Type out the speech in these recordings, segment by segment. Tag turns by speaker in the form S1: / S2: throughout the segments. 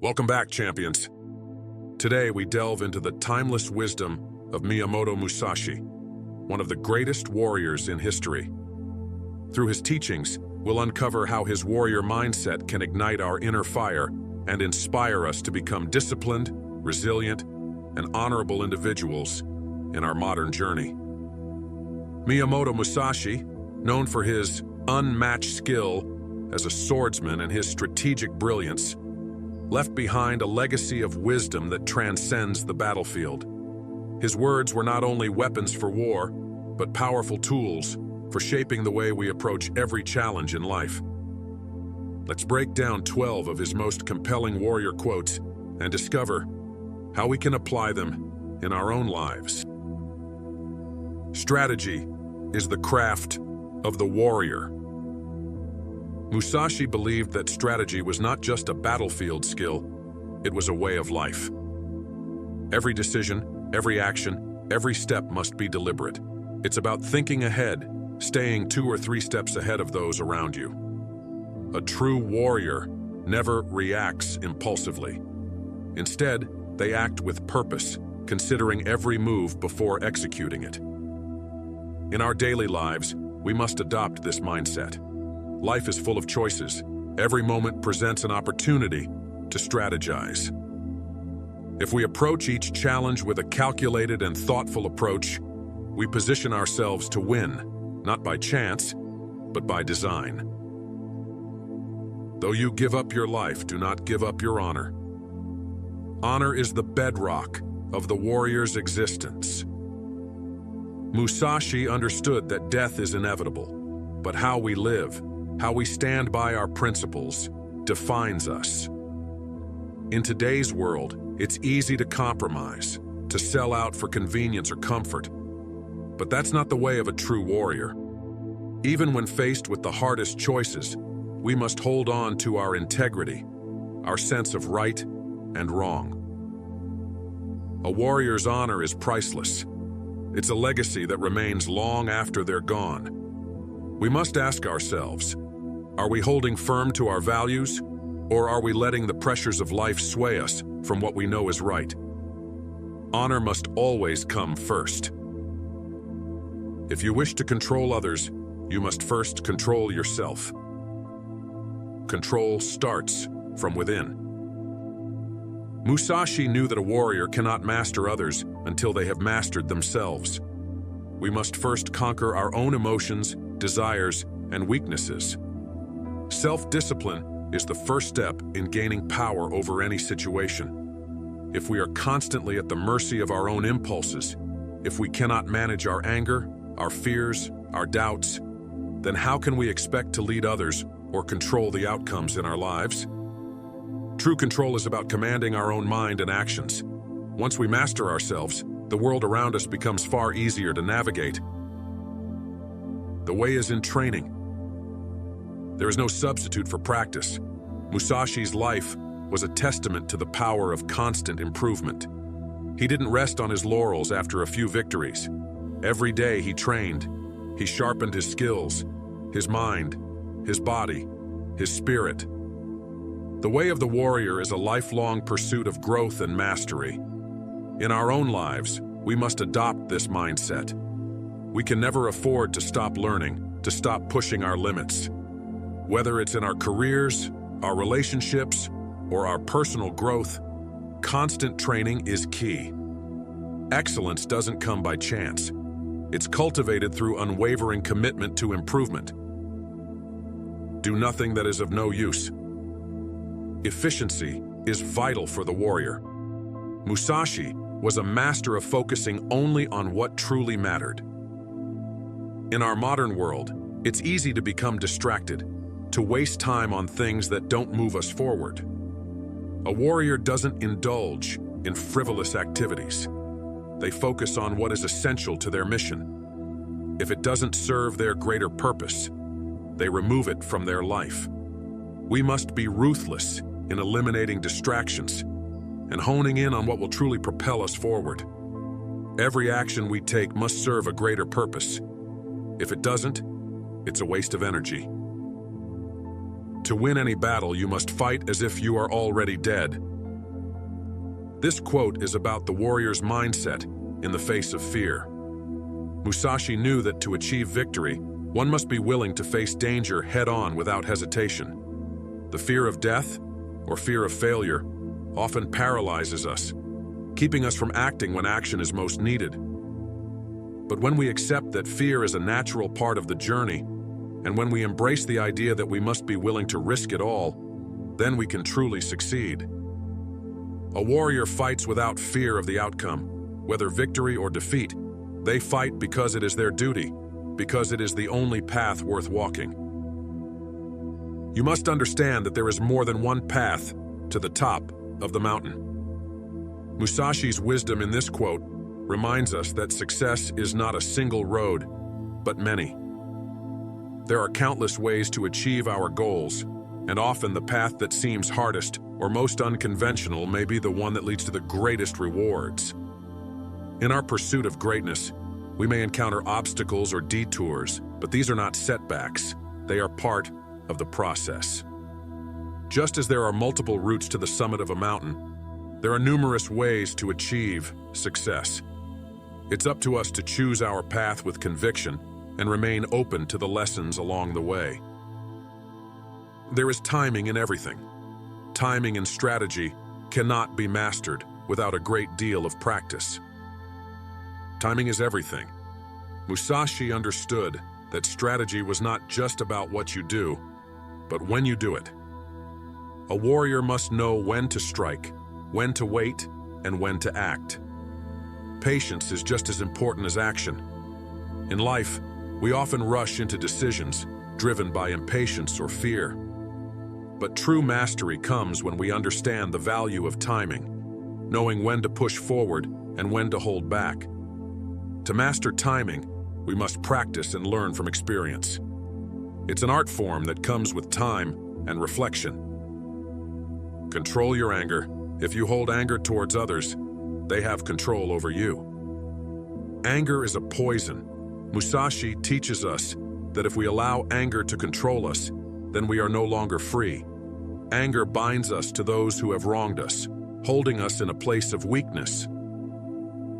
S1: Welcome back, champions. Today we delve into the timeless wisdom of Miyamoto Musashi, one of the greatest warriors in history. Through his teachings, we'll uncover how his warrior mindset can ignite our inner fire and inspire us to become disciplined, resilient, and honorable individuals in our modern journey. Miyamoto Musashi, known for his unmatched skill as a swordsman and his strategic brilliance, left behind a legacy of wisdom that transcends the battlefield. His words were not only weapons for war, but powerful tools for shaping the way we approach every challenge in life. Let's break down 12 of his most compelling warrior quotes and discover how we can apply them in our own lives. Strategy is the craft of the warrior. Musashi believed that strategy was not just a battlefield skill, it was a way of life. Every decision, every action, every step must be deliberate. It's about thinking ahead, staying 2 or 3 steps ahead of those around you. A true warrior never reacts impulsively. Instead, they act with purpose, considering every move before executing it. In our daily lives, we must adopt this mindset. Life is full of choices. Every moment presents an opportunity to strategize. If we approach each challenge with a calculated and thoughtful approach, we position ourselves to win, not by chance, but by design. Though you give up your life, do not give up your honor. Honor is the bedrock of the warrior's existence. Musashi understood that death is inevitable, but how we live, how we stand by our principles, defines us. In today's world, it's easy to compromise, to sell out for convenience or comfort. But that's not the way of a true warrior. Even when faced with the hardest choices, we must hold on to our integrity, our sense of right and wrong. A warrior's honor is priceless. It's a legacy that remains long after they're gone. We must ask ourselves, are we holding firm to our values, or are we letting the pressures of life sway us from what we know is right? Honor must always come first. If you wish to control others, you must first control yourself. Control starts from within. Musashi knew that a warrior cannot master others until they have mastered themselves. We must first conquer our own emotions, desires, and weaknesses. Self-discipline is the first step in gaining power over any situation. If we are constantly at the mercy of our own impulses, if we cannot manage our anger, our fears, our doubts, then how can we expect to lead others or control the outcomes in our lives? True control is about commanding our own mind and actions. Once we master ourselves, the world around us becomes far easier to navigate. The way is in training. There is no substitute for practice. Musashi's life was a testament to the power of constant improvement. He didn't rest on his laurels after a few victories. Every day he trained. He sharpened his skills, his mind, his body, his spirit. The way of the warrior is a lifelong pursuit of growth and mastery. In our own lives, we must adopt this mindset. We can never afford to stop learning, to stop pushing our limits. Whether it's in our careers, our relationships, or our personal growth, constant training is key. Excellence doesn't come by chance. It's cultivated through unwavering commitment to improvement. Do nothing that is of no use. Efficiency is vital for the warrior. Musashi was a master of focusing only on what truly mattered. In our modern world, it's easy to become distracted, to waste time on things that don't move us forward. A warrior doesn't indulge in frivolous activities. They focus on what is essential to their mission. If it doesn't serve their greater purpose, they remove it from their life. We must be ruthless in eliminating distractions and honing in on what will truly propel us forward. Every action we take must serve a greater purpose. If it doesn't, it's a waste of energy. To win any battle, you must fight as if you are already dead. This quote is about the warrior's mindset in the face of fear. Musashi knew that to achieve victory, one must be willing to face danger head-on without hesitation. The fear of death, or fear of failure, often paralyzes us, keeping us from acting when action is most needed. But when we accept that fear is a natural part of the journey, and when we embrace the idea that we must be willing to risk it all, then we can truly succeed. A warrior fights without fear of the outcome, whether victory or defeat. They fight because it is their duty, because it is the only path worth walking. You must understand that there is more than one path to the top of the mountain. Musashi's wisdom in this quote reminds us that success is not a single road, but many. There are countless ways to achieve our goals, and often the path that seems hardest or most unconventional may be the one that leads to the greatest rewards. In our pursuit of greatness, we may encounter obstacles or detours, but these are not setbacks. They are part of the process. Just as there are multiple routes to the summit of a mountain, there are numerous ways to achieve success. It's up to us to choose our path with conviction and remain open to the lessons along the way. There is timing in everything. Timing and strategy cannot be mastered without a great deal of practice. Timing is everything. Musashi understood that strategy was not just about what you do, but when you do it. A warrior must know when to strike, when to wait, and when to act. Patience is just as important as action. In life, we often rush into decisions, driven by impatience or fear. But true mastery comes when we understand the value of timing, knowing when to push forward and when to hold back. To master timing, we must practice and learn from experience. It's an art form that comes with time and reflection. Control your anger. If you hold anger towards others, they have control over you. Anger is a poison. Musashi teaches us that if we allow anger to control us, then we are no longer free. Anger binds us to those who have wronged us, holding us in a place of weakness.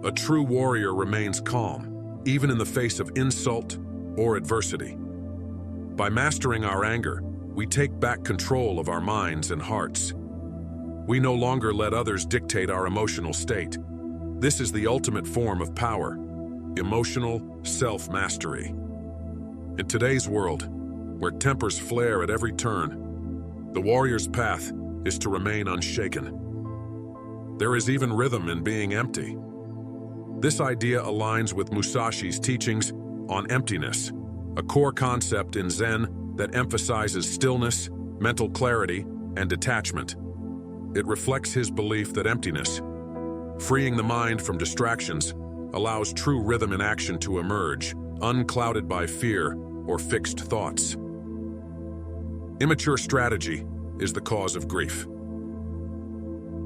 S1: A true warrior remains calm, even in the face of insult or adversity. By mastering our anger, we take back control of our minds and hearts. We no longer let others dictate our emotional state. This is the ultimate form of power, emotional self-mastery. In today's world, where tempers flare at every turn, the warrior's path is to remain unshaken. There is even rhythm in being empty. This idea aligns with Musashi's teachings on emptiness, a core concept in Zen that emphasizes stillness, mental clarity, and detachment. It reflects his belief that emptiness, freeing the mind from distractions, allows true rhythm in action to emerge, unclouded by fear or fixed thoughts. Immature strategy is the cause of grief.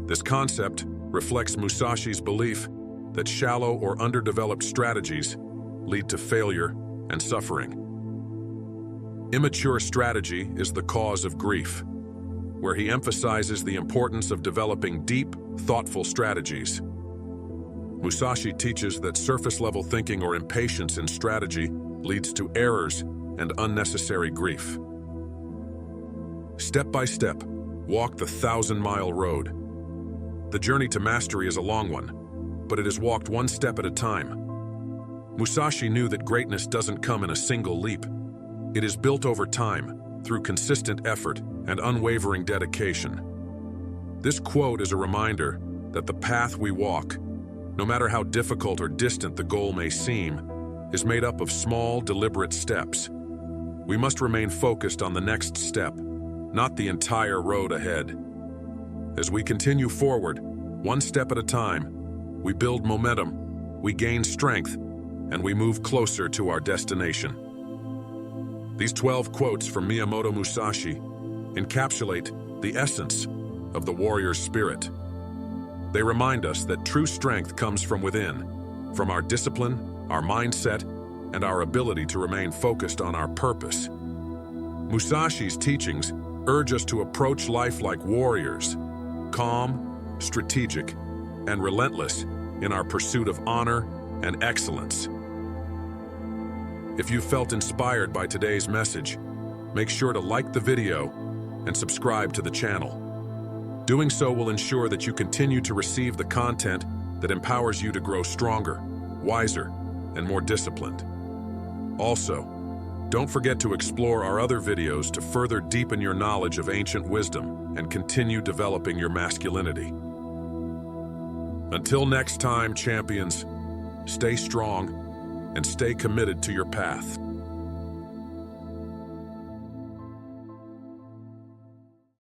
S1: This concept reflects Musashi's belief that shallow or underdeveloped strategies lead to failure and suffering. Immature strategy is the cause of grief, where he emphasizes the importance of developing deep, thoughtful strategies. Musashi teaches that surface-level thinking or impatience in strategy leads to errors and unnecessary grief. Step by step, walk the 1,000-mile road. The journey to mastery is a long one, but it is walked one step at a time. Musashi knew that greatness doesn't come in a single leap. It is built over time, through consistent effort and unwavering dedication. This quote is a reminder that the path we walk, no matter how difficult or distant the goal may seem, is made up of small, deliberate steps. We must remain focused on the next step, not the entire road ahead. As we continue forward, one step at a time, we build momentum, we gain strength, and we move closer to our destination. These 12 quotes from Miyamoto Musashi encapsulate the essence of the warrior's spirit. They remind us that true strength comes from within, from our discipline, our mindset, and our ability to remain focused on our purpose. Musashi's teachings urge us to approach life like warriors, calm, strategic, and relentless in our pursuit of honor and excellence. If you felt inspired by today's message, make sure to like the video and subscribe to the channel. Doing so will ensure that you continue to receive the content that empowers you to grow stronger, wiser, and more disciplined. Also, don't forget to explore our other videos to further deepen your knowledge of ancient wisdom and continue developing your masculinity. Until next time, champions, stay strong and stay committed to your path.